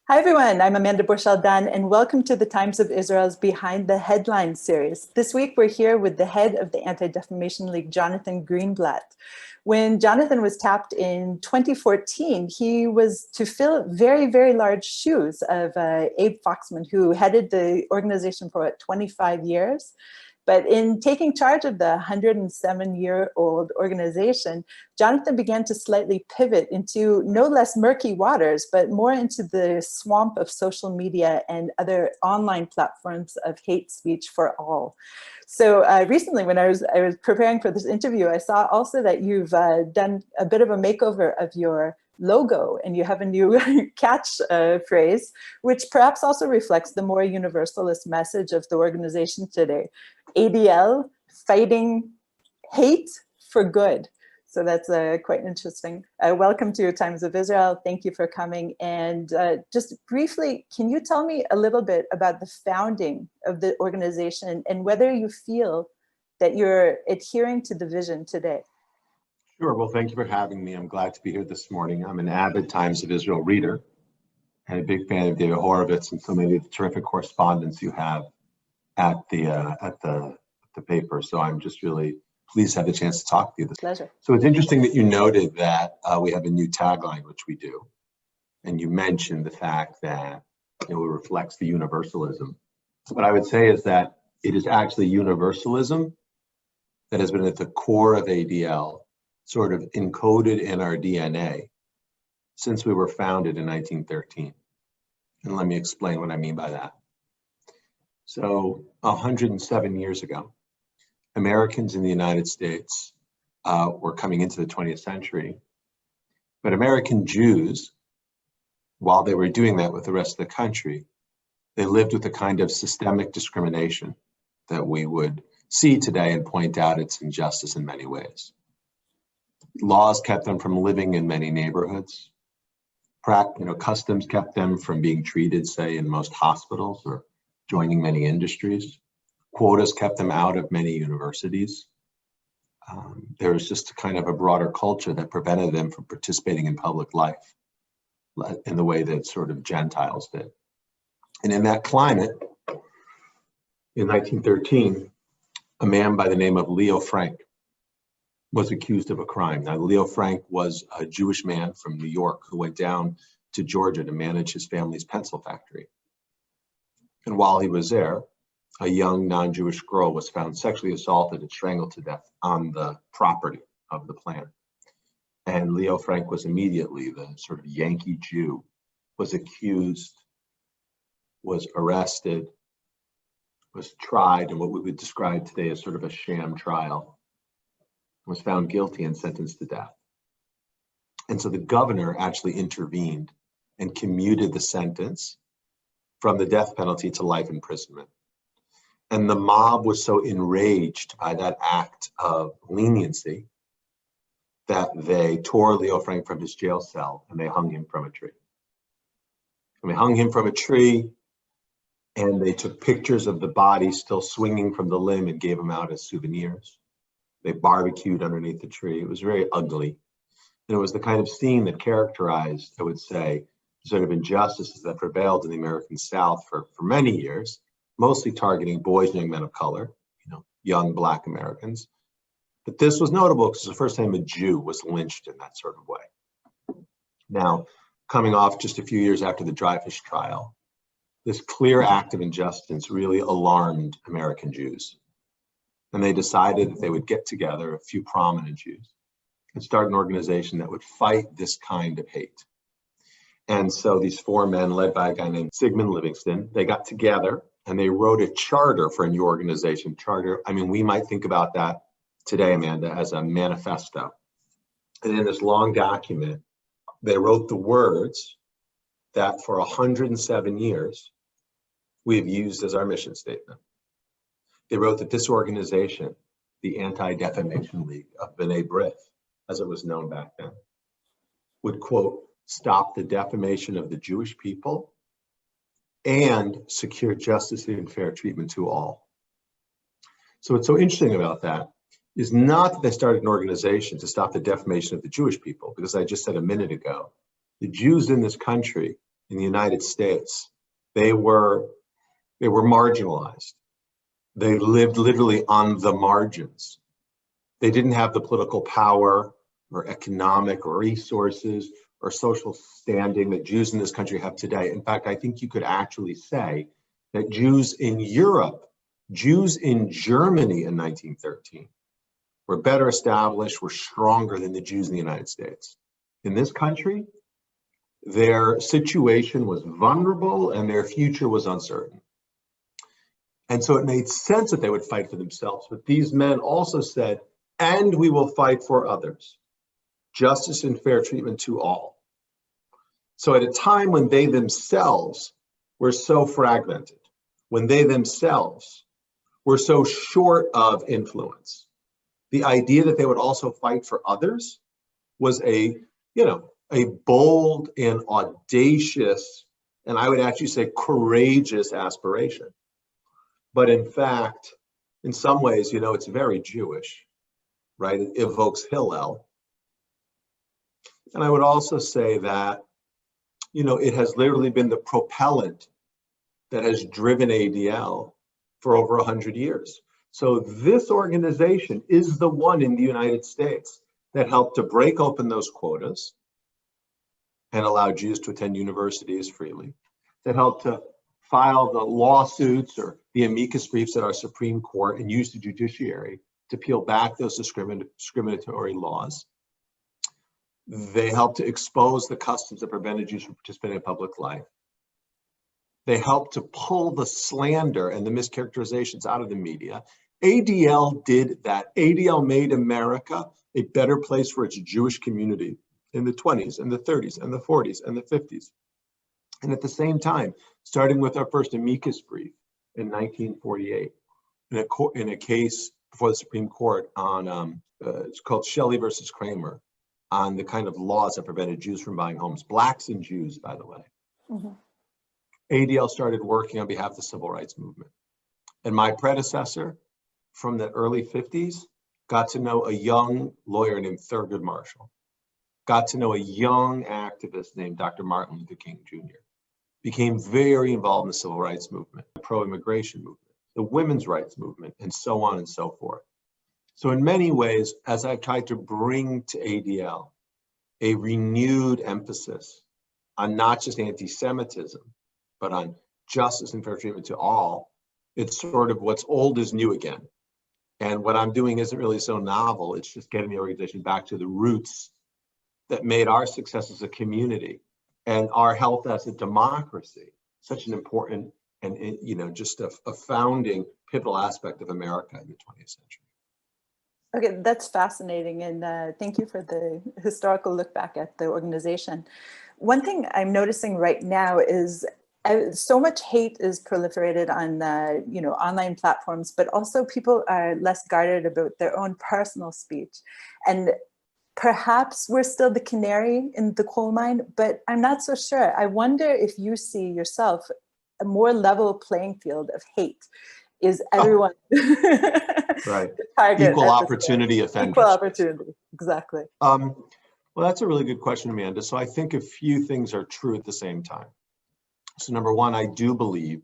Hi everyone, I'm Amanda Borschel-Dan and welcome to the Times of Israel's Behind the Headlines series. This week we're here with the head of the Anti-Defamation League, Jonathan Greenblatt. When Jonathan was tapped in 2014, he was to fill very, very large shoes of Abe Foxman, who headed the organization for 25 years. But in taking charge of the 107-year-old organization, Jonathan began to slightly pivot into no less murky waters, but more into the swamp of social media and other online platforms of hate speech for all. So recently, when I was preparing for this interview, I saw also that you've done a bit of a makeover of your logo, and you have a new catch phrase, which perhaps also reflects the more universalist message of the organization today. ADL, fighting hate for good. So that's quite interesting. Welcome to Times of Israel. Thank you for coming. And just briefly, can you tell me a little bit about the founding of the organization and whether you feel that you're adhering to the vision today? Sure. Well, thank you for having me. I'm glad to be here this morning. I'm an avid Times of Israel reader and a big fan of David Horowitz and so many of the terrific correspondence you have at the paper. So I'm just really pleased to have the chance to talk to you. Pleasure. So it's interesting that you noted that we have a new tagline, which we do, and you mentioned the fact that it reflects the universalism. What I would say is that it is actually universalism that has been at the core of ADL, sort of encoded in our DNA since we were founded in 1913. And let me explain what I mean by that. So 107 years ago, Americans in the United States were coming into the 20th century, but American Jews, while they were doing that with the rest of the country, they lived with a kind of systemic discrimination that we would see today and point out its injustice in many ways. Laws kept them from living in many neighborhoods. Customs kept them from being treated, say, in most hospitals or joining many industries. Quotas kept them out of many universities. There was just kind of a broader culture that prevented them from participating in public life in the way that sort of Gentiles did. And in that climate, in 1913, a man by the name of Leo Frank was accused of a crime. Now, Leo Frank was a Jewish man from New York who went down to Georgia to manage his family's pencil factory. And while he was there, a young non-Jewish girl was found sexually assaulted and strangled to death on the property of the plant. And Leo Frank was immediately, the sort of Yankee Jew, was accused, was arrested, was tried in what we would describe today as sort of a sham trial, was found guilty and sentenced to death. And so the governor actually intervened and commuted the sentence from the death penalty to life imprisonment. And the mob was so enraged by that act of leniency that they tore Leo Frank from his jail cell and they hung him from a tree. And they hung him from a tree and they took pictures of the body still swinging from the limb and gave them out as souvenirs. They barbecued underneath the tree. It was very ugly. And it was the kind of scene that characterized, I would say, the sort of injustices that prevailed in the American South for many years, mostly targeting boys and young men of color, young Black Americans. But this was notable because it was the first time a Jew was lynched in that sort of way. Now, coming off just a few years after the Dreyfus trial, this clear act of injustice really alarmed American Jews. And they decided that they would get together, a few prominent Jews, and start an organization that would fight this kind of hate. And so these four men, led by a guy named Sigmund Livingston, they got together and they wrote a charter for a new organization. Charter, I mean, we might think about that today, Amanda, as a manifesto. And in this long document, they wrote the words that for 107 years, we've used as our mission statement. They wrote that this organization, the Anti-Defamation League of B'nai B'rith, as it was known back then, would, quote, stop the defamation of the Jewish people and secure justice and fair treatment to all. So what's so interesting about that is not that they started an organization to stop the defamation of the Jewish people, because I just said a minute ago, the Jews in this country in the United States, they were marginalized. They lived literally on the margins. They didn't have the political power or economic or resources or social standing that Jews in this country have today. In fact, I think you could actually say that Jews in Europe, Jews in Germany in 1913 were better established, were stronger than the Jews in the United States. In this country, their situation was vulnerable and their future was uncertain. And so it made sense that they would fight for themselves. But these men also said, and we will fight for others, justice and fair treatment to all. So at a time when they themselves were so fragmented, when they themselves were so short of influence, the idea that they would also fight for others was a bold and audacious, and I would actually say courageous aspiration. But in fact, in some ways, it's very Jewish, right? It evokes Hillel. And I would also say that, it has literally been the propellant that has driven ADL for over 100 years. So this organization is the one in the United States that helped to break open those quotas and allow Jews to attend universities freely, that helped to file the lawsuits or the amicus briefs at our Supreme Court and use the judiciary to peel back those discriminatory laws. They helped to expose the customs that prevented Jews from participating in public life. They helped to pull the slander and the mischaracterizations out of the media. ADL did that. ADL made America a better place for its Jewish community in the 20s and the 30s and the 40s and the 50s. And at the same time, starting with our first amicus brief in 1948, in a case before the Supreme Court on, it's called Shelley versus Kramer, on the kind of laws that prevented Jews from buying homes, blacks and Jews, by the way. Mm-hmm. ADL started working on behalf of the civil rights movement. And my predecessor from the early 50s got to know a young lawyer named Thurgood Marshall, got to know a young activist named Dr. Martin Luther King Jr., became very involved in the civil rights movement, the pro-immigration movement, the women's rights movement, and so on and so forth. So in many ways, as I've tried to bring to ADL a renewed emphasis on not just anti-Semitism, but on justice and fair treatment to all, it's sort of what's old is new again. And what I'm doing isn't really so novel. It's just getting the organization back to the roots that made our success as a community and our health as a democracy such an important and just a founding pivotal aspect of America in the 20th century. Okay, that's fascinating. And thank you for the historical look back at the organization. One thing I'm noticing right now is so much hate is proliferated on online platforms, but also people are less guarded about their own personal speech. And perhaps we're still the canary in the coal mine, but I'm not so sure. I wonder if you see yourself a more level playing field of hate. Is everyone right? Target equal opportunity offenders. Equal opportunity, exactly. Well, that's a really good question, Amanda. So I think a few things are true at the same time. So number one, I do believe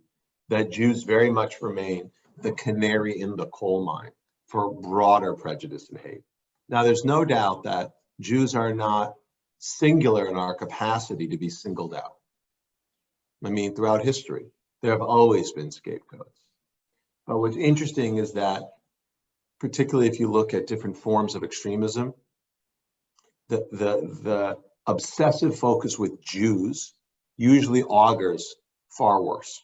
that Jews very much remain the canary in the coal mine for broader prejudice and hate. Now, there's no doubt that Jews are not singular in our capacity to be singled out. I mean, throughout history, there have always been scapegoats. But what's interesting is that, particularly if you look at different forms of extremism, the obsessive focus with Jews usually augurs far worse,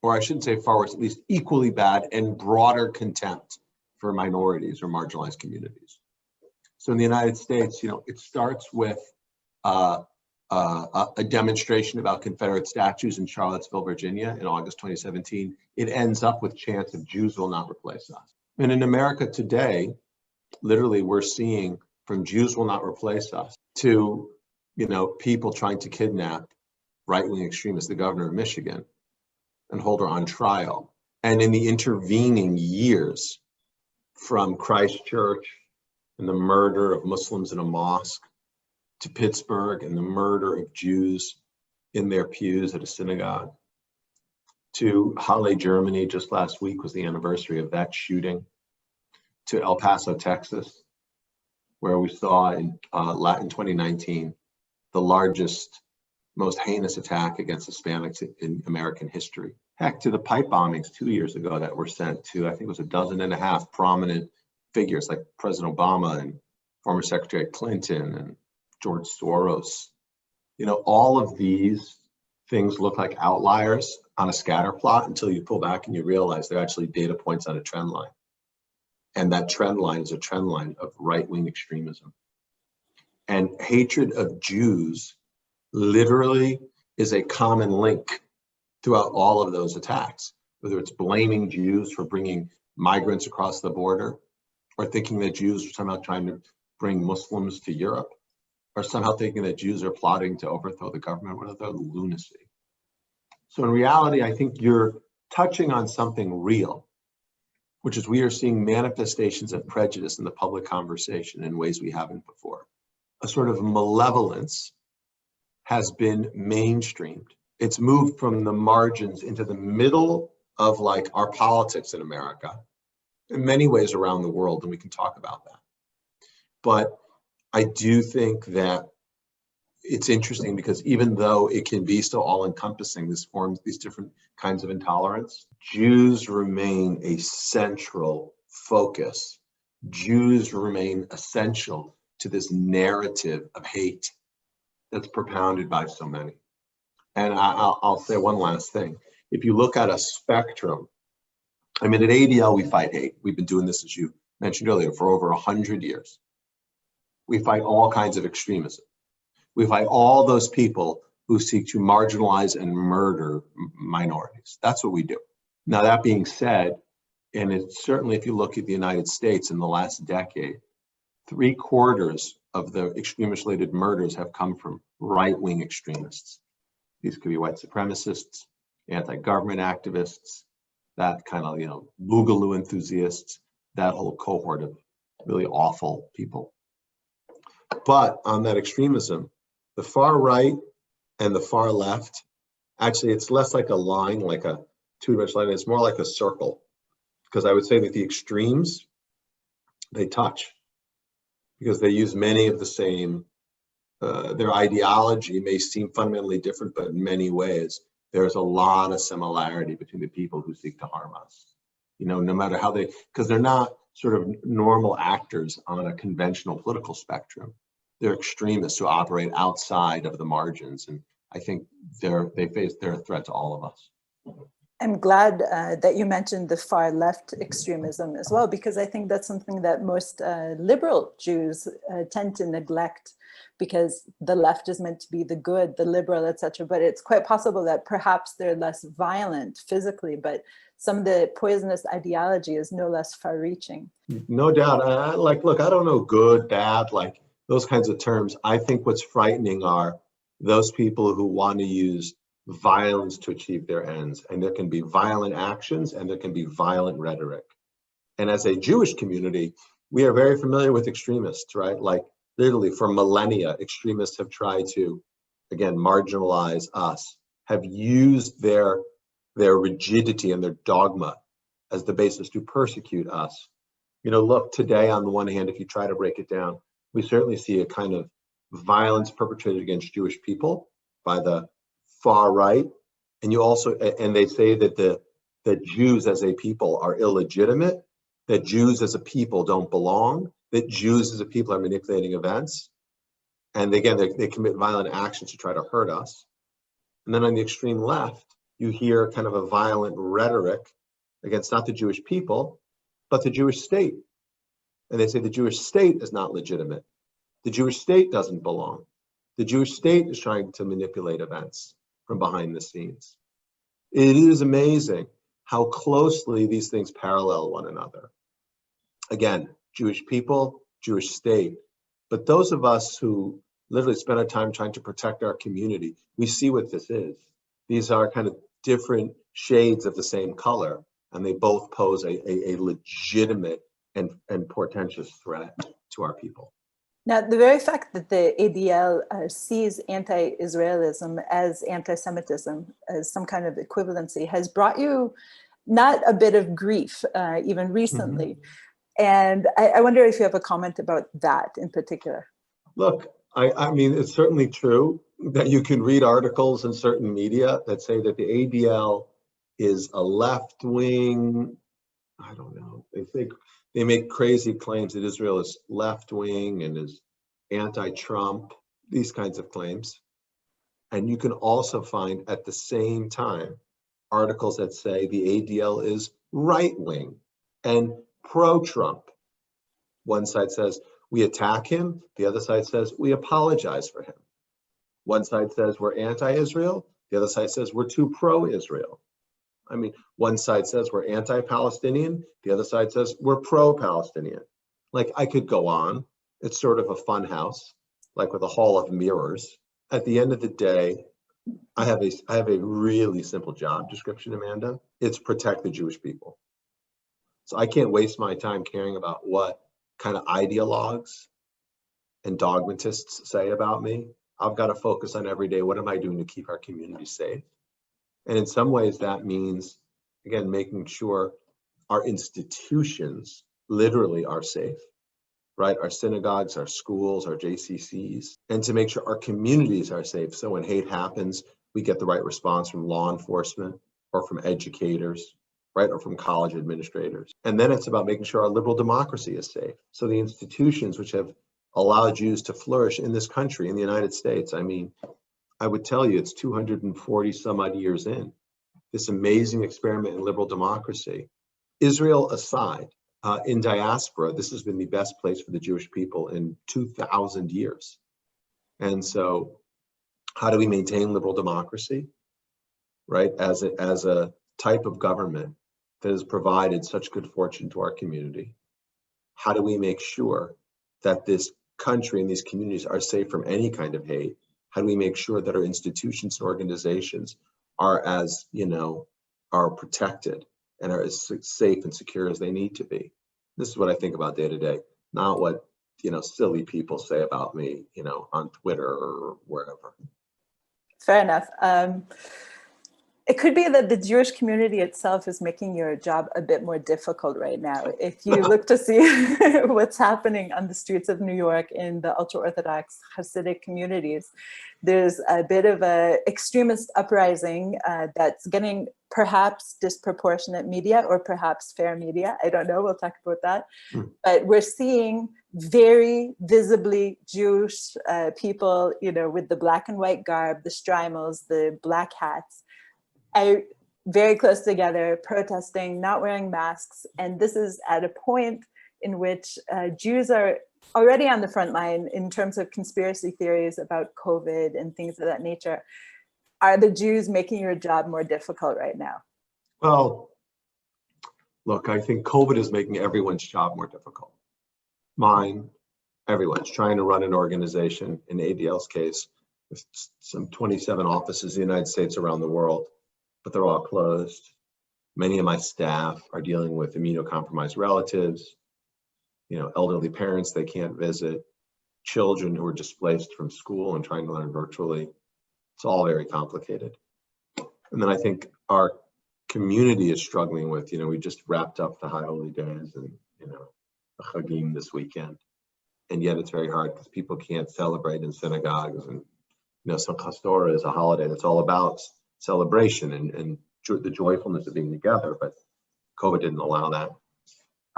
or I shouldn't say far worse, at least equally bad and broader contempt for minorities or marginalized communities. So in the United States, it starts with a demonstration about Confederate statues in Charlottesville, Virginia in August 2017. It ends up with chants of Jews will not replace us. And in America today, literally we're seeing from Jews will not replace us to, people trying to kidnap right-wing extremists, the governor of Michigan, and hold her on trial. And in the intervening years, from Christchurch and the murder of Muslims in a mosque, to Pittsburgh and the murder of Jews, in their pews at a synagogue, to Halle, Germany, just last week was the anniversary of that shooting, to El Paso, Texas, where we saw in 2019 the largest, most heinous attack against Hispanics in American history. Heck, to the pipe bombings 2 years ago that were sent to, I think it was 12.5 prominent figures like President Obama and former Secretary Clinton and George Soros. You know, all of these things look like outliers on a scatter plot until you pull back and you realize they're actually data points on a trend line. And that trend line is a trend line of right-wing extremism. And hatred of Jews literally is a common link throughout all of those attacks, whether it's blaming Jews for bringing migrants across the border, or thinking that Jews are somehow trying to bring Muslims to Europe, or somehow thinking that Jews are plotting to overthrow the government. What other lunacy? So in reality, I think you're touching on something real, which is we are seeing manifestations of prejudice in the public conversation in ways we haven't before. A sort of malevolence has been mainstreamed. It's moved from the margins into the middle of like our politics in America, in many ways around the world, and we can talk about that. But I do think that it's interesting because even though it can be so all-encompassing, this forms these different kinds of intolerance, Jews remain a central focus. Jews remain essential to this narrative of hate that's propounded by so many. And I'll say one last thing. If you look at a spectrum, I mean, at ADL, we fight hate. We've been doing this, as you mentioned earlier, for over 100 years. We fight all kinds of extremism. We fight all those people who seek to marginalize and murder minorities. That's what we do. Now, that being said, and it's certainly if you look at the United States in the last decade, 3/4 of the extremist-related murders have come from right-wing extremists. These could be white supremacists, anti-government activists, that kind of, boogaloo enthusiasts, that whole cohort of really awful people. But on that extremism, the far right and the far left, actually, it's less like a line, like a two-dimensional line. It's more like a circle, because I would say that the extremes, they touch, because they use many of the same, their ideology may seem fundamentally different, but in many ways, there's a lot of similarity between the people who seek to harm us. No matter how because they're not sort of normal actors on a conventional political spectrum. They're extremists who operate outside of the margins. And I think they're a threat to all of us. I'm glad that you mentioned the far left extremism as well, because I think that's something that most liberal Jews tend to neglect, because the left is meant to be the good, the liberal, etc. But it's quite possible that perhaps they're less violent physically, but some of the poisonous ideology is no less far-reaching. No doubt. Look, I don't know good, bad, like those kinds of terms. I think what's frightening are those people who want to use violence to achieve their ends. And there can be violent actions and there can be violent rhetoric. And as a Jewish community, we are very familiar with extremists, right? Like literally for millennia, extremists have tried to, again, marginalize us, have used their rigidity and their dogma as the basis to persecute us. Look, today, on the one hand, if you try to break it down, we certainly see a kind of violence perpetrated against Jewish people by the far right. And they say that that Jews as a people are illegitimate, that Jews as a people don't belong, that Jews as a people are manipulating events. And again, they commit violent actions to try to hurt us. And then on the extreme left, you hear kind of a violent rhetoric against not the Jewish people, but the Jewish state. And they say the Jewish state is not legitimate. The Jewish state doesn't belong. The Jewish state is trying to manipulate events from behind the scenes. It is amazing how closely these things parallel one another. Again, Jewish people, Jewish state. But those of us who literally spend our time trying to protect our community, we see what this is. These are kind of different shades of the same color, and they both pose a legitimate and portentous threat to our people. Now, the very fact that the ADL sees anti-Israelism as anti-Semitism, as some kind of equivalency, has brought you not a bit of grief, even recently. And I wonder if you have a comment about that in particular. Look, I mean, it's certainly true that you can read articles in certain media that say that the ADL is a left-wing, I don't know, they make crazy claims that Israel is left-wing and is anti-Trump, these kinds of claims. And you can also find at the same time articles that say the ADL is right-wing and pro-Trump. One side says, we attack him. The other side says, we apologize for him. One side says we're anti-Israel. The other side says we're too pro-Israel. I mean, one side says we're anti-Palestinian. The other side says we're pro-Palestinian. Like, I could go on. It's sort of a fun house, like with a hall of mirrors. At the end of the day, I have a really simple job description, Amanda. It's protect the Jewish people. So I can't waste my time caring about what kind of ideologues and dogmatists say about me. I've got to focus on every day, what am I doing to keep our community safe? And in some ways that means, again, making sure our institutions literally are safe, right? Our synagogues, our schools, our JCCs, and to make sure our communities are safe. So when hate happens, we get the right response from law enforcement or from educators, right? Or from college administrators. And then it's about making sure our liberal democracy is safe. So the institutions which have allowed Jews to flourish in this country, in the United States, I mean, I would tell you it's 240 some odd years in, this amazing experiment in liberal democracy. Israel aside, in diaspora, this has been the best place for the Jewish people in 2,000 years. And so how do we maintain liberal democracy, right? As a type of government that has provided such good fortune to our community. How do we make sure that this country and these communities are safe from any kind of hate? How do we make sure that our institutions and organizations are as, are protected and are as safe and secure as they need to be? This is what I think about day to day, not what, silly people say about me, on Twitter or wherever. Fair enough. It could be that the Jewish community itself is making your job a bit more difficult right now. If you look to see what's happening on the streets of New York in the ultra-Orthodox Hasidic communities, there's a bit of an extremist uprising that's getting perhaps disproportionate media or perhaps fair media. I don't know, we'll talk about that. But we're seeing very visibly Jewish people, with the black and white garb, the streimels, the black hats, very close together, protesting, not wearing masks. And this is at a point in which Jews are already on the front line in terms of conspiracy theories about COVID and things of that nature. Are the Jews making your job more difficult right now? Well, look, I think COVID is making everyone's job more difficult. Mine, everyone's trying to run an organization, in ADL's case, with some 27 offices in the United States around the world, but they're all closed. Many of my staff are dealing with immunocompromised relatives, elderly parents they can't visit, children who are displaced from school and trying to learn virtually. It's all very complicated. And then I think our community is struggling with, we just wrapped up the High Holy Days and, the Chagim this weekend. And yet it's very hard because people can't celebrate in synagogues. And, Simchas Torah is a holiday that's all about celebration and the joyfulness of being together, but COVID didn't allow that.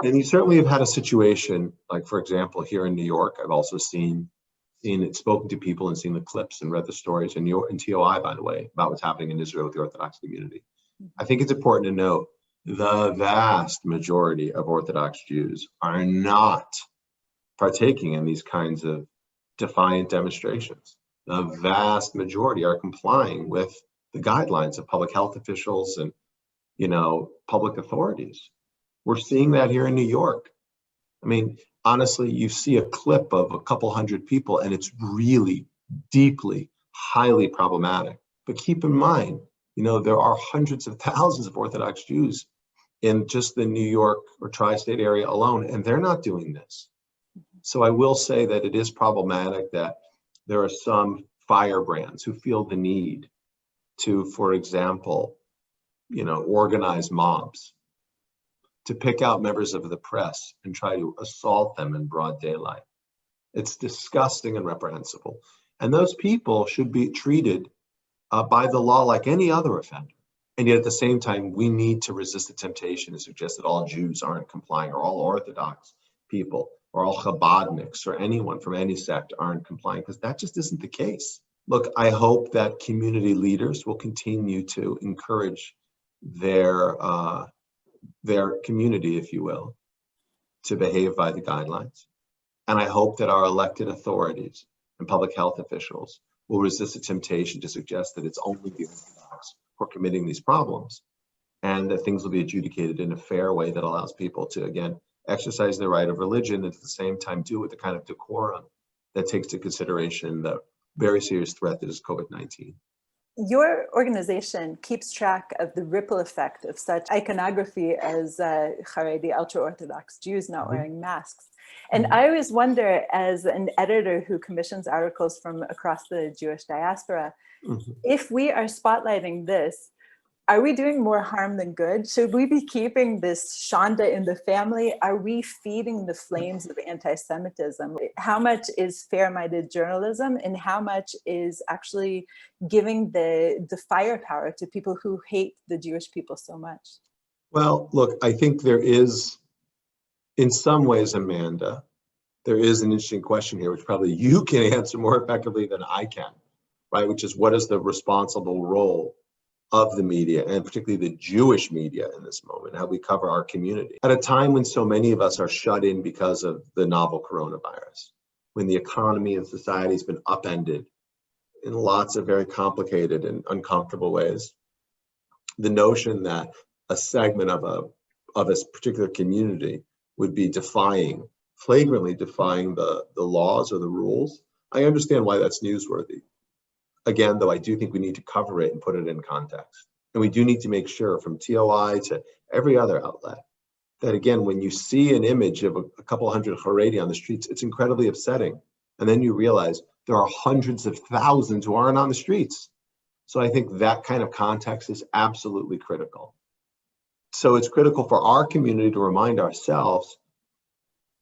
And you certainly have had a situation, like, for example, here in New York, I've also spoken to people and seen the clips and read the stories in TOI, by the way, about what's happening in Israel with the Orthodox community. I think it's important to note the vast majority of Orthodox Jews are not partaking in these kinds of defiant demonstrations. The vast majority are complying with the guidelines of public health officials and, public authorities. We're seeing that here in New York. I mean, honestly, you see a clip of a couple hundred people and it's really deeply, highly problematic. But keep in mind, there are hundreds of thousands of Orthodox Jews in just the New York or tri-state area alone, and they're not doing this. So I will say that it is problematic that there are some firebrands who feel the need to, for example, organize mobs, to pick out members of the press and try to assault them in broad daylight. It's disgusting and reprehensible. And those people should be treated by the law like any other offender. And yet at the same time, we need to resist the temptation to suggest that all Jews aren't complying, or all Orthodox people, or all Chabadniks, or anyone from any sect aren't complying, because that just isn't the case. Look, I hope that community leaders will continue to encourage their community, if you will, to behave by the guidelines. And I hope that our elected authorities and public health officials will resist the temptation to suggest that it's only the Orthodox who are committing these problems, and that things will be adjudicated in a fair way that allows people to, again, exercise their right of religion, and at the same time do it with the kind of decorum that takes into consideration the very serious threat that is COVID-19. Your organization keeps track of the ripple effect of such iconography as Haredi, ultra-Orthodox Jews not wearing masks. And I always wonder, as an editor who commissions articles from across the Jewish diaspora, if we are spotlighting this, are we doing more harm than good? Should we be keeping this shanda in the family? Are we feeding the flames of anti-Semitism? How much is fair-minded journalism, and how much is actually giving the firepower to people who hate the Jewish people so much? Well, look, I think there is, in some ways, Amanda, there is an interesting question here, which probably you can answer more effectively than I can, right? Which is, what is the responsible role of the media, and particularly the Jewish media in this moment, how we cover our community at a time when so many of us are shut in because of the novel coronavirus, when the economy and society has been upended in lots of very complicated and uncomfortable ways. The notion that a segment of a particular community would be flagrantly defying the laws or the rules, I understand why that's newsworthy. Again, though, I do think we need to cover it and put it in context. And we do need to make sure, from TOI to every other outlet, that again, when you see an image of a couple hundred Haredi on the streets, it's incredibly upsetting. And then you realize there are hundreds of thousands who aren't on the streets. So I think that kind of context is absolutely critical. So it's critical for our community to remind ourselves,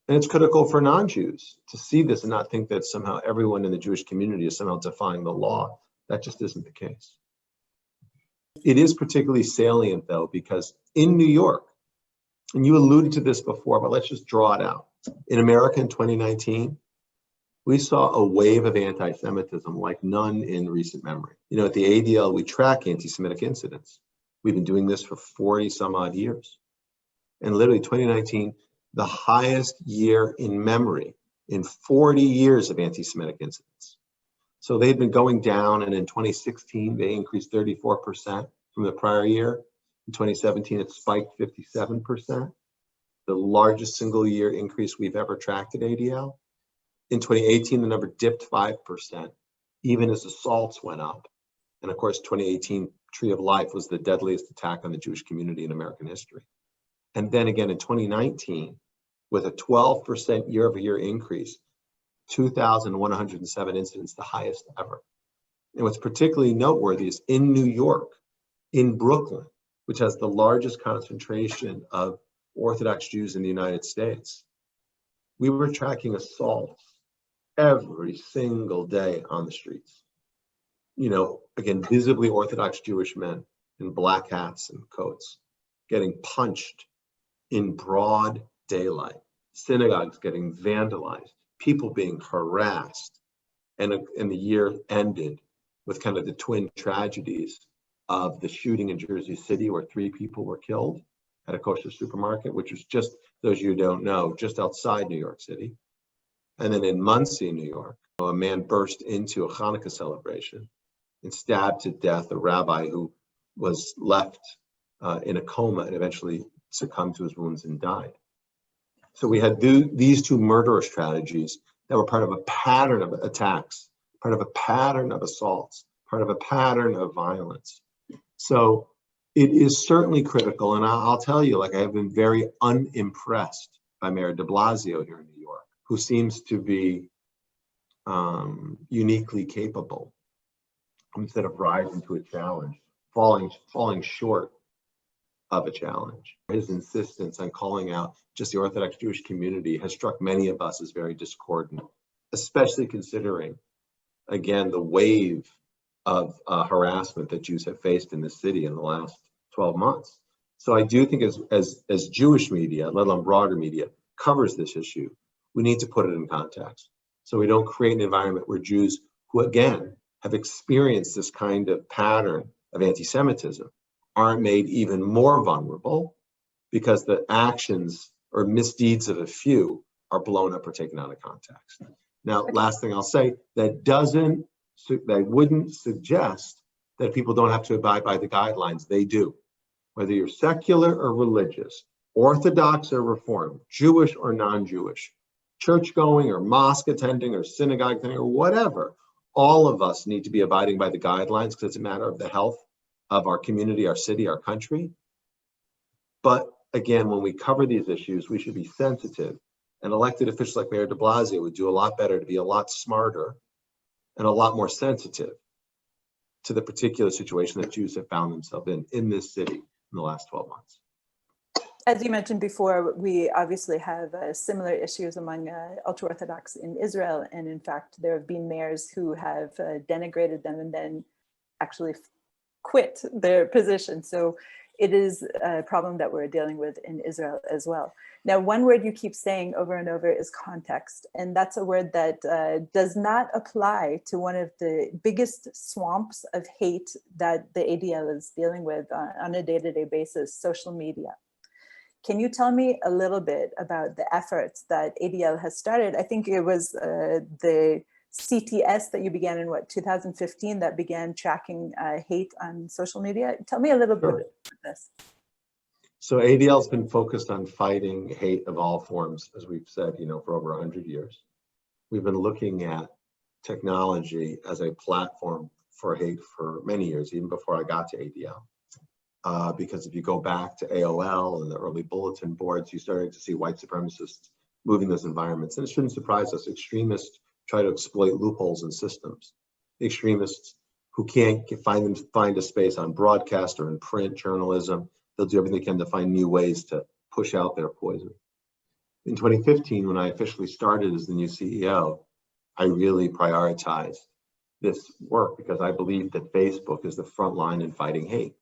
and it's critical for non-Jews to see this and not think that somehow everyone in the Jewish community is somehow defying the law. That just isn't the case. It is particularly salient, though, because in New York, and you alluded to this before, but let's just draw it out. In America in 2019, we saw a wave of anti-Semitism like none in recent memory. At the ADL, we track anti-Semitic incidents. We've been doing this for 40 some odd years. And literally 2019, the highest year in memory in 40 years of anti-Semitic incidents. So they've been going down, and in 2016, they increased 34% from the prior year. In 2017, it spiked 57%, the largest single year increase we've ever tracked at ADL. In 2018, the number dipped 5%, even as assaults went up. And of course, 2018 Tree of Life was the deadliest attack on the Jewish community in American history. And then again in 2019, with a 12% year-over-year increase, 2,107 incidents, the highest ever. And what's particularly noteworthy is in New York, in Brooklyn, which has the largest concentration of Orthodox Jews in the United States, we were tracking assaults every single day on the streets. Again, visibly Orthodox Jewish men in black hats and coats getting punched in broad daylight, synagogues getting vandalized, people being harassed. And the year ended with kind of the twin tragedies of the shooting in Jersey City, where 3 people were killed at a kosher supermarket, which was just, those of you who don't know, just outside New York City. And then in Monsey, New York, a man burst into a Hanukkah celebration and stabbed to death a rabbi who was left in a coma and eventually succumbed to his wounds and died. So we had these 2 murderous tragedies that were part of a pattern of attacks, part of a pattern of assaults, part of a pattern of violence. So it is certainly critical. And I'll tell you, I have been very unimpressed by Mayor de Blasio here in New York, who seems to be uniquely capable, instead of rising to a challenge, falling short of a challenge. His insistence on calling out just the Orthodox Jewish community has struck many of us as very discordant, especially considering, again, the wave of harassment that Jews have faced in the city in the last 12 months. So I do think as Jewish media, let alone broader media, covers this issue, we need to put it in context. So we don't create an environment where Jews who, again, have experienced this kind of pattern of anti-Semitism aren't made even more vulnerable because the actions or misdeeds of a few are blown up or taken out of context. Now, last thing I'll say, that wouldn't suggest that people don't have to abide by the guidelines. They do. Whether you're secular or religious, Orthodox or Reformed, Jewish or non-Jewish, church going or mosque attending or synagogue attending or whatever, all of us need to be abiding by the guidelines because it's a matter of the health of our community, our city, our country. But again, when we cover these issues, we should be sensitive. And elected officials like Mayor de Blasio would do a lot better to be a lot smarter and a lot more sensitive to the particular situation that Jews have found themselves in this city in the last 12 months. As you mentioned before, we obviously have similar issues among ultra-Orthodox in Israel. And in fact, there have been mayors who have denigrated them and then actually quit their position. So it is a problem that we're dealing with in Israel as well. Now, one word you keep saying over and over is context. And that's a word that does not apply to one of the biggest swamps of hate that the ADL is dealing with on a day-to-day basis, social media. Can you tell me a little bit about the efforts that ADL has started? I think it was the CTS that you began in 2015 that began tracking hate on social media. Tell me a little bit about this. So ADL has been focused on fighting hate of all forms, as we've said, for over 100 years. We've been looking at technology as a platform for hate for many years, even before I got to ADL. Because if you go back to AOL and the early bulletin boards, you started to see white supremacists moving those environments. And it shouldn't surprise us. Extremists try to exploit loopholes in systems. Extremists who can't find a space on broadcast or in print journalism, they'll do everything they can to find new ways to push out their poison. In 2015, when I officially started as the new CEO, I really prioritized this work because I believe that Facebook is the front line in fighting hate.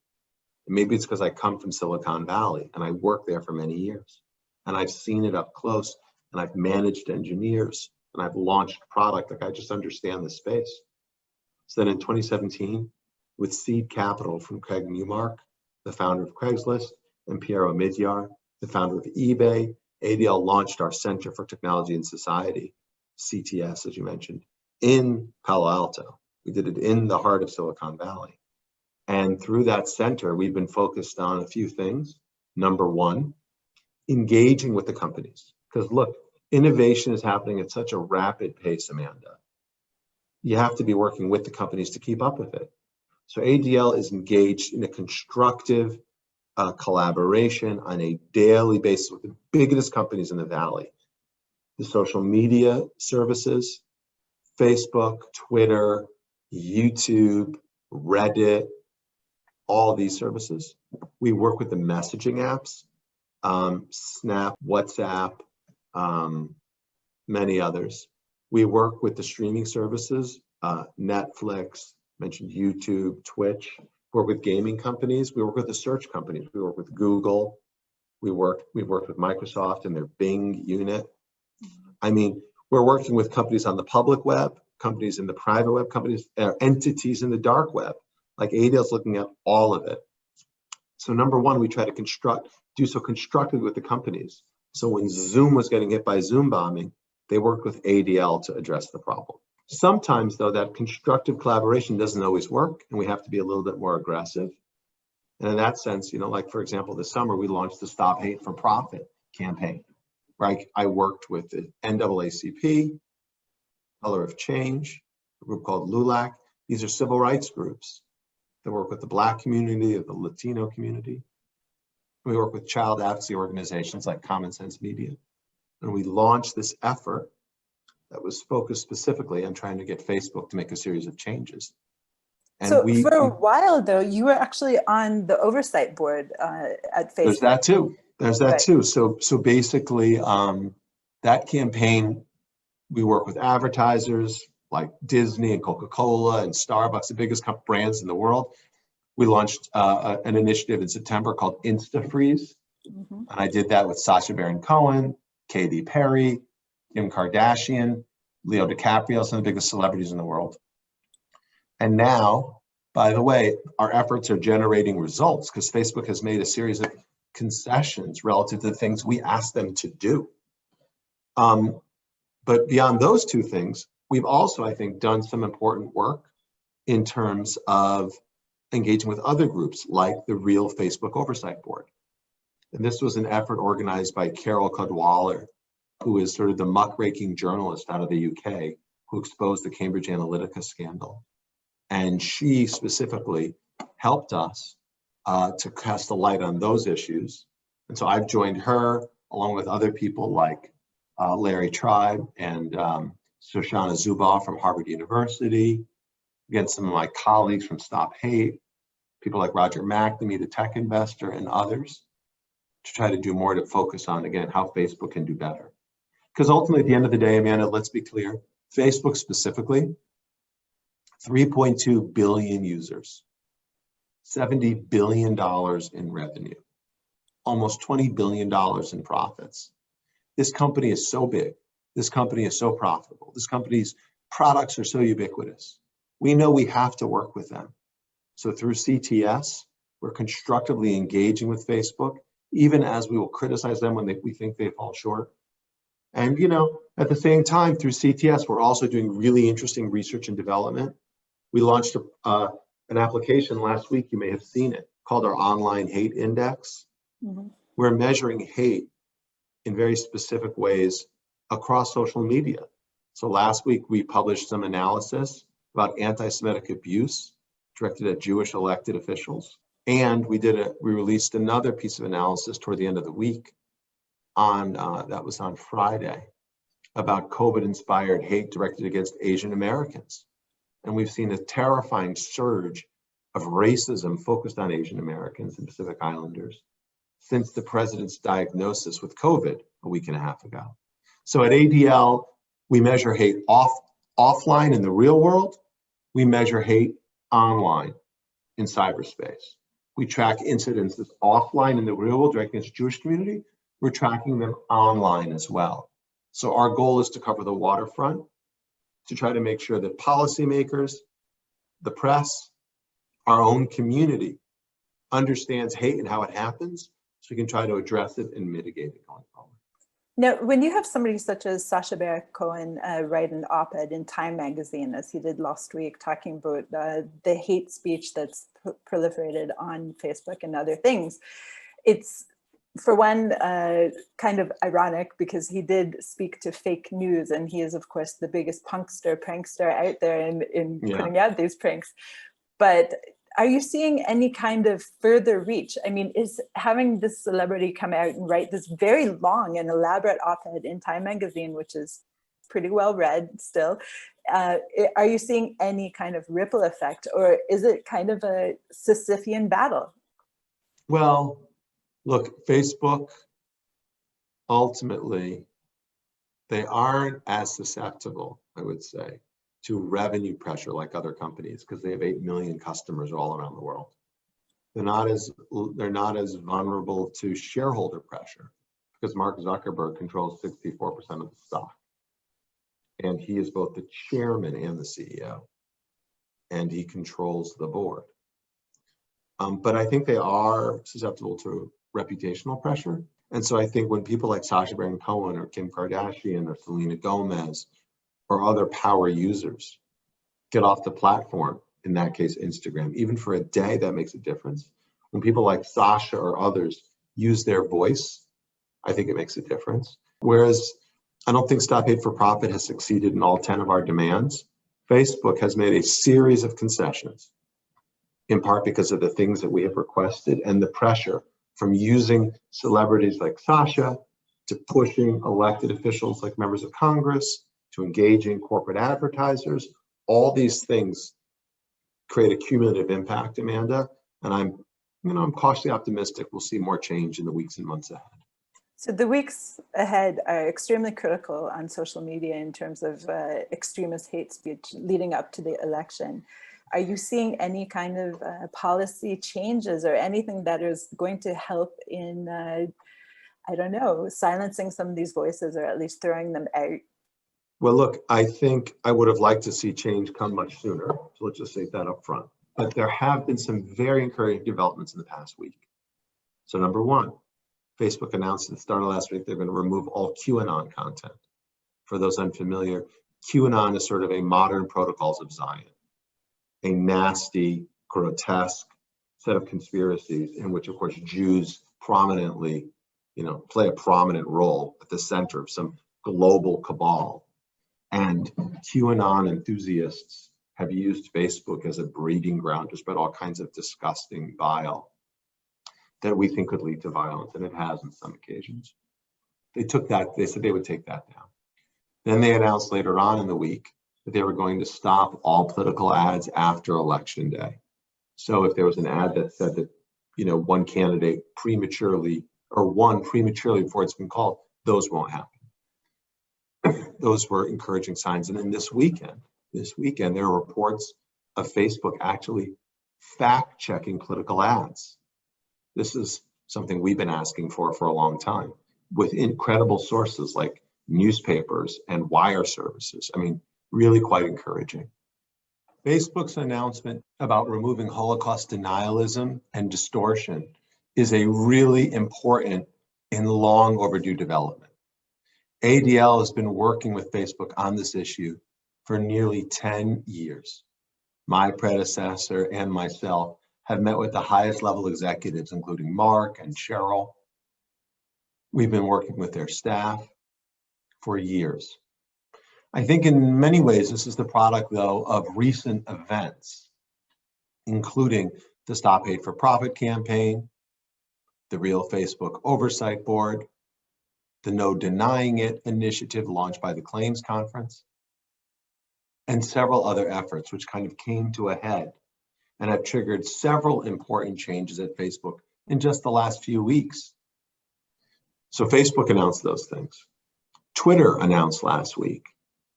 And maybe it's because I come from Silicon Valley and I worked there for many years. And I've seen it up close and I've managed engineers and I've launched product. Like I just understand the space. So then in 2017, with seed capital from Craig Newmark, the founder of Craigslist, and Piero Midyar, the founder of eBay, ADL launched our Center for Technology and Society, CTS, as you mentioned, in Palo Alto. We did it in the heart of Silicon Valley. And through that center, we've been focused on a few things. Number one, engaging with the companies. Because look, innovation is happening at such a rapid pace, Amanda. You have to be working with the companies to keep up with it. So ADL is engaged in a constructive collaboration on a daily basis with the biggest companies in the Valley. The social media services, Facebook, Twitter, YouTube, Reddit, all these services. We work with the messaging apps, Snap, WhatsApp, many others. We work with the streaming services, Netflix, mentioned YouTube, Twitch. We work with gaming companies. We work with the search companies. We work with Google. We've worked with Microsoft and their Bing unit. I mean, we're working with companies on the public web, companies in the private web, companies, entities in the dark web. Like ADL's looking at all of it. So number one, we try to do so constructively with the companies. So when Zoom was getting hit by Zoom bombing, they worked with ADL to address the problem. Sometimes though, that constructive collaboration doesn't always work and we have to be a little bit more aggressive. And in that sense, like for example, this summer we launched the Stop Hate for Profit campaign, right? I worked with the NAACP, Color of Change, a group called LULAC. These are civil rights groups that work with the Black community, the Latino community. We work with child advocacy organizations like Common Sense Media. And we launched this effort that was focused specifically on trying to get Facebook to make a series of changes. And so for a while, though, you were actually on the oversight board at Facebook. There's that too. There's that Right. too. So basically, that campaign, we work with advertisers like Disney and Coca-Cola and Starbucks, the biggest brands in the world. We launched an initiative in September called InstaFreeze. Mm-hmm. And I did that with Sacha Baron Cohen, Katy Perry, Kim Kardashian, Leo DiCaprio, some of the biggest celebrities in the world. And now, by the way, our efforts are generating results because Facebook has made a series of concessions relative to the things we asked them to do. But beyond those two things, we've also, I think, done some important work in terms of engaging with other groups like the Real Facebook Oversight Board. And this was an effort organized by Carol Cadwallader, who is sort of the muckraking journalist out of the UK who exposed the Cambridge Analytica scandal. And she specifically helped us to cast a light on those issues. And so I've joined her along with other people like Larry Tribe and Shoshana Zuboff from Harvard University, again, some of my colleagues from Stop Hate, people like Roger McNamee, the tech investor, and others, to try to do more to focus on, again, how Facebook can do better. Because ultimately, at the end of the day, Amanda, let's be clear, Facebook specifically, 3.2 billion users, $70 billion in revenue, almost $20 billion in profits. This company is so big. This company is so profitable. This company's products are so ubiquitous. We know we have to work with them. So through CTS, we're constructively engaging with Facebook, even as we will criticize them when we think they fall short. And, you know, at the same time, through CTS, we're also doing really interesting research and development. We launched an application last week, you may have seen it, called our Online Hate Index. Mm-hmm. We're measuring hate in very specific ways across social media. So last week, we published some analysis about anti-Semitic abuse directed at Jewish elected officials. And we released another piece of analysis toward the end of the week that was on Friday, about COVID-inspired hate directed against Asian Americans. And we've seen a terrifying surge of racism focused on Asian Americans and Pacific Islanders since the president's diagnosis with COVID a week and a half ago. So at ADL, we measure hate offline in the real world. We measure hate online in cyberspace. We track incidences offline in the real world directed against the Jewish community. We're tracking them online as well. So our goal is to cover the waterfront, to try to make sure that policymakers, the press, our own community understands hate and how it happens, so we can try to address it and mitigate it going forward. Now, when you have somebody such as Sacha Baron Cohen write an op-ed in Time magazine, as he did last week, talking about the hate speech that's proliferated on Facebook and other things, it's, for one, kind of ironic because he did speak to fake news, and he is, of course, the biggest prankster out there in putting out these pranks. But are you seeing any kind of further reach? I mean, is having this celebrity come out and write this very long and elaborate op-ed in Time magazine, which is pretty well read still, are you seeing any kind of ripple effect, or is it kind of a Sisyphean battle? Well, look, Facebook, ultimately, they aren't as susceptible, I would say, to revenue pressure like other companies because they have 8 million customers all around the world. They're not as vulnerable to shareholder pressure because Mark Zuckerberg controls 64% of the stock. And he is both the chairman and the CEO. And he controls the board. But I think they are susceptible to reputational pressure. And so I think when people like Sacha Baron Cohen or Kim Kardashian or Selena Gomez or other power users get off the platform, in that case, Instagram, even for a day, that makes a difference. When people like Sasha or others use their voice, I think it makes a difference. Whereas I don't think Stop Hate for Profit has succeeded in all 10 of our demands. Facebook has made a series of concessions, in part because of the things that we have requested and the pressure from using celebrities like Sasha to pushing elected officials like members of Congress to engaging corporate advertisers. All these things create a cumulative impact, Amanda, and I'm cautiously optimistic we'll see more change in the weeks and months ahead. So the weeks ahead are extremely critical on social media in terms of extremist hate speech leading up to the election. Are you seeing any kind of policy changes or anything that is going to help in, I don't know, silencing some of these voices or at least throwing them out? Well, look, I think I would have liked to see change come much sooner. So let's just say that up front. But there have been some very encouraging developments in the past week. So number one, Facebook announced at the start of last week they're going to remove all QAnon content. For those unfamiliar, QAnon is sort of a modern protocols of Zion, a nasty, grotesque set of conspiracies in which, of course, Jews prominently, play a prominent role at the center of some global cabal. And QAnon enthusiasts have used Facebook as a breeding ground to spread all kinds of disgusting bile that we think could lead to violence, and it has on some occasions. They said they would take that down. Then they announced later on in the week that they were going to stop all political ads after Election Day. So if there was an ad that said that, one candidate won prematurely before it's been called, those won't happen. Those were encouraging signs. And then this weekend, there are reports of Facebook actually fact-checking political ads. This is something we've been asking for a long time with incredible sources like newspapers and wire services. I mean, really quite encouraging. Facebook's announcement about removing Holocaust denialism and distortion is a really important and long overdue development. ADL has been working with Facebook on this issue for nearly 10 years. My predecessor and myself have met with the highest level executives, including Mark and Cheryl. We've been working with their staff for years. I think in many ways, this is the product, though, of recent events, including the Stop Hate for Profit campaign, the Real Facebook Oversight Board, the No Denying It initiative launched by the Claims Conference, and several other efforts which kind of came to a head and have triggered several important changes at Facebook in just the last few weeks. So Facebook announced those things. Twitter announced last week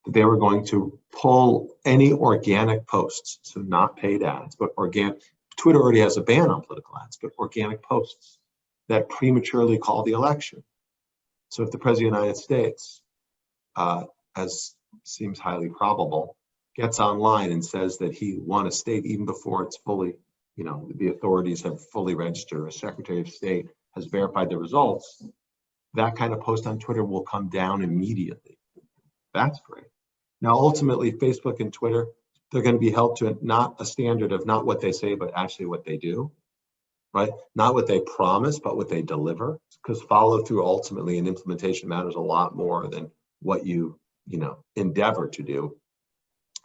that they were going to pull any organic posts, so not paid ads, but organic. Twitter already has a ban on political ads, but organic posts that prematurely call the election. So if the President of the United States, as seems highly probable, gets online and says that he won a state even before it's fully, the authorities have fully registered, a Secretary of State has verified the results, that kind of post on Twitter will come down immediately. That's great. Now, ultimately, Facebook and Twitter, they're going to be held to not a standard of not what they say, but actually what they do, right? Not what they promise, but what they deliver, because follow through ultimately and implementation matters a lot more than what you endeavor to do.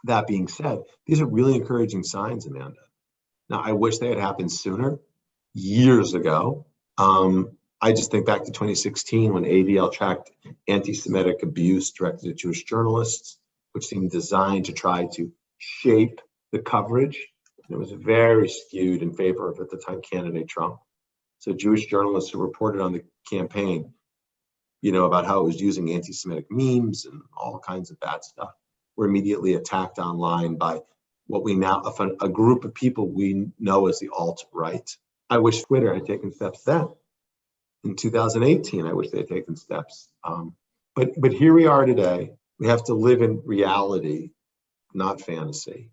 That being said, these are really encouraging signs, Amanda. Now, I wish they had happened sooner, years ago. I just think back to 2016 when ADL tracked anti-Semitic abuse directed at Jewish journalists, which seemed designed to try to shape the coverage. And it was very skewed in favor of, at the time, candidate Trump. So Jewish journalists who reported on the campaign, about how it was using anti-Semitic memes and all kinds of bad stuff, were immediately attacked online by what we now, a group of people we know as the alt-right. I wish Twitter had taken steps then. In 2018, I wish they had taken steps. But here we are today. We have to live in reality, not fantasy.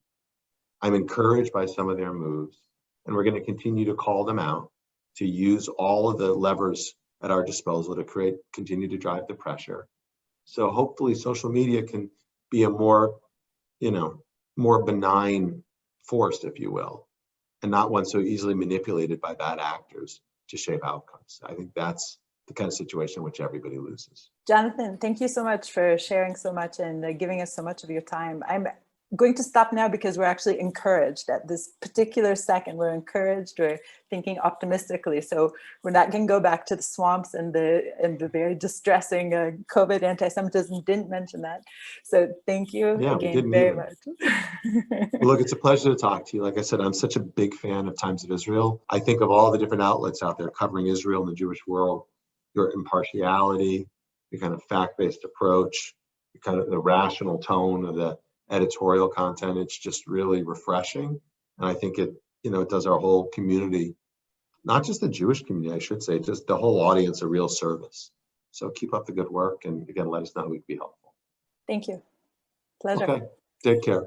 I'm encouraged by some of their moves, and we're going to continue to call them out, to use all of the levers at our disposal to continue to drive the pressure. So hopefully social media can be a more benign force, if you will, and not one so easily manipulated by bad actors to shape outcomes. I think that's the kind of situation in which everybody loses. Jonathan, thank you so much for sharing so much and giving us so much of your time. I'm going to stop now because we're actually encouraged at this particular second. We're encouraged, we're thinking optimistically. So we're not going to go back to the swamps and the very distressing COVID anti-Semitism. Didn't mention that. So thank you again very much. Well, look, it's a pleasure to talk to you. Like I said, I'm such a big fan of Times of Israel. I think of all the different outlets out there covering Israel and the Jewish world, your impartiality, your kind of fact-based approach, your kind of the rational tone of the editorial content. It's just really refreshing. And I think it, it does our whole community, not just the Jewish community, I should say, just the whole audience a real service. So keep up the good work. And again, let us know how we can be helpful. Thank you. Pleasure. Okay. Take care.